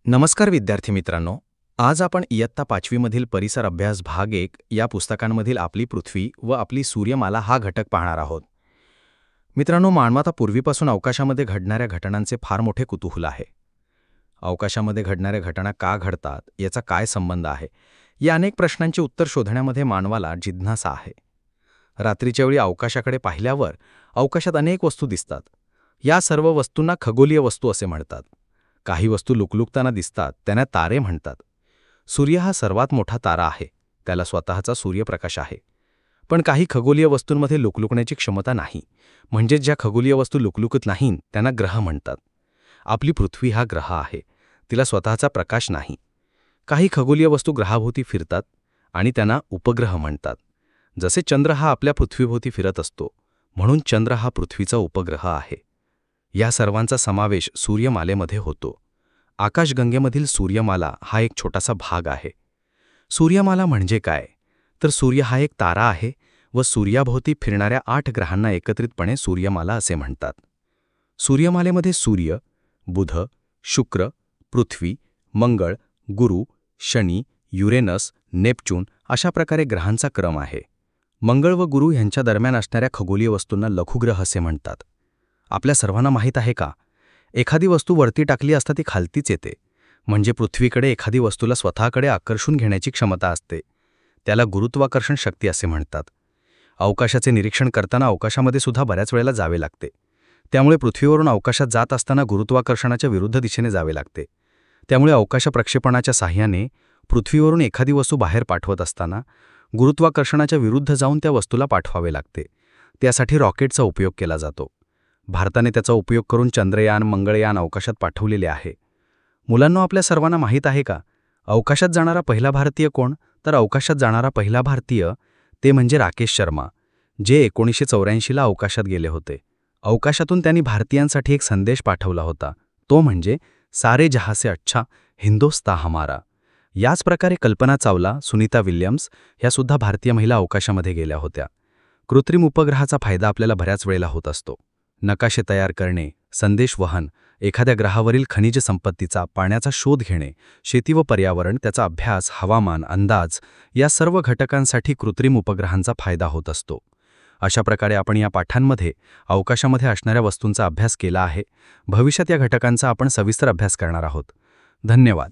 नमस्कार विद्यार्थी मित्रांनो. आज आपण इयत्ता 5वी मधील परिसर अभ्यास भाग 1 या पुस्तकांमधील आपली पृथ्वी व आपली सूर्यमाला हा घटक पाहणार आहोत. मित्रांनो, मानवाला पूर्वीपासून अवकाशामध्ये घडणाऱ्या घटनांचे फार मोठे कुतूहल आहे. अवकाशामध्ये घडणाऱ्या घटना का घडतात, याचा काय संबंध आहे, या अनेक प्रश्नांचे उत्तर शोधण्यामध्ये मानवाला जिज्ञासा आहे. रात्रीच्या वेळी अवकाशाकडे पाहिल्यावर अवकाशात अनेक वस्तू दिसतात. या सर्व वस्तूंना खगोलीय वस्तू असे म्हणतात. काही वस्तू लुकलुकताना दिसतात, त्यांना तारे म्हणतात. सूर्य हा सर्वात मोठा तारा आहे, त्याला स्वतःचा सूर्यप्रकाश आहे. पण काही खगोलीय वस्तूंमध्ये लुकलुकण्याची क्षमता नाही, म्हणजेच ज्या खगोलीय वस्तू लुकलुकत नाहीत त्यांना ग्रह म्हणतात. आपली पृथ्वी हा ग्रह आहे, तिला स्वतःचा प्रकाश नाही. काही खगोलीय वस्तू ग्रहाभोवती फिरतात आणि त्यांना उपग्रह म्हणतात. जसे चंद्र हा आपल्या पृथ्वीभोवती फिरत असतो, म्हणून चंद्र हा पृथ्वीचा उपग्रह आहे. या सर्वांचा समावेश सूर्यमालेमध्ये होतो. आकाशगंगेमधील सूर्यमाला हा एक छोटासा भाग आहे. सूर्यमाला म्हणजे काय, तर सूर्य हा एक तारा आहे व सूर्याभोवती फिरणाऱ्या 8 ग्रहांना एकत्रितपणे सूर्यमाला असे म्हणतात. सूर्यमालेमध्ये सूर्य, बुध, शुक्र, पृथ्वी, मंगळ, गुरु, शनी, युरेनस, नेपच्यून अशा प्रकारे ग्रहांचा क्रम आहे. मंगळ व गुरु यांच्या दरम्यान असणाऱ्या खगोलीय वस्तूंना लघुग्रह असे म्हणतात. आपल्या सर्वांना माहीत आहे का, एखादी वस्तू वरती टाकली असता ती खालतीच येते. म्हणजे पृथ्वीकडे एखादी वस्तूला स्वतःकडे आकर्षून घेण्याची क्षमता असते. त्याला गुरुत्वाकर्षण शक्ती असे म्हणतात. अवकाशाचे निरीक्षण करताना अवकाशामध्ये सुद्धा बऱ्याच वेळेला जावे लागते. त्यामुळे पृथ्वीवरून अवकाशात जात असताना गुरुत्वाकर्षणाच्या विरुद्ध दिशेने जावे लागते. त्यामुळे अवकाश प्रक्षेपणाच्या साहाय्याने पृथ्वीवरून एखादी वस्तू बाहेर पाठवत असताना गुरुत्वाकर्षणाच्या विरुद्ध जाऊन त्या वस्तूला पाठवावे लागते. त्यासाठी रॉकेटचा उपयोग केला जातो. भारताने त्याचा उपयोग करून चंद्रयान, मंगळयान अवकाशात पाठवलेले आहे. मुलांनो, आपल्या सर्वांना माहीत आहे का, अवकाशात जाणारा पहिला भारतीय कोण? तर अवकाशात जाणारा पहिला भारतीय ते म्हणजे राकेश शर्मा, जे 1984ला अवकाशात गेले होते. अवकाशातून त्यांनी भारतीयांसाठी एक संदेश पाठवला होता, तो म्हणजे सारे जहां से अच्छा हिंदुस्तान हमारा. याच प्रकारे कल्पना चावला, सुनीता विल्यम्स ह्या सुद्धा भारतीय महिला अवकाशामध्ये गेल्या होत्या. कृत्रिम उपग्रहाचा फायदा आपल्याला बऱ्याच वेळेला होत असतो. नकाशे तयार करणे, संदेश वहन, एखाद्या ग्रहावरील खनिज संपत्तीचा, पाण्याचा शोध घेणे, शेती व पर्यावरण, त्याचा अभ्यास, हवामान, अंदाज या सर्व घटकांसाठी कृत्रिम उपग्रहांचा फायदा होत असतो. अशा प्रकारे आपण या पाठांमध्ये अवकाशामध्ये असणाऱ्या वस्तूंचा अभ्यास केला आहे. भविष्यात या घटकांचा आपण सविस्तर अभ्यास करणार आहोत. धन्यवाद.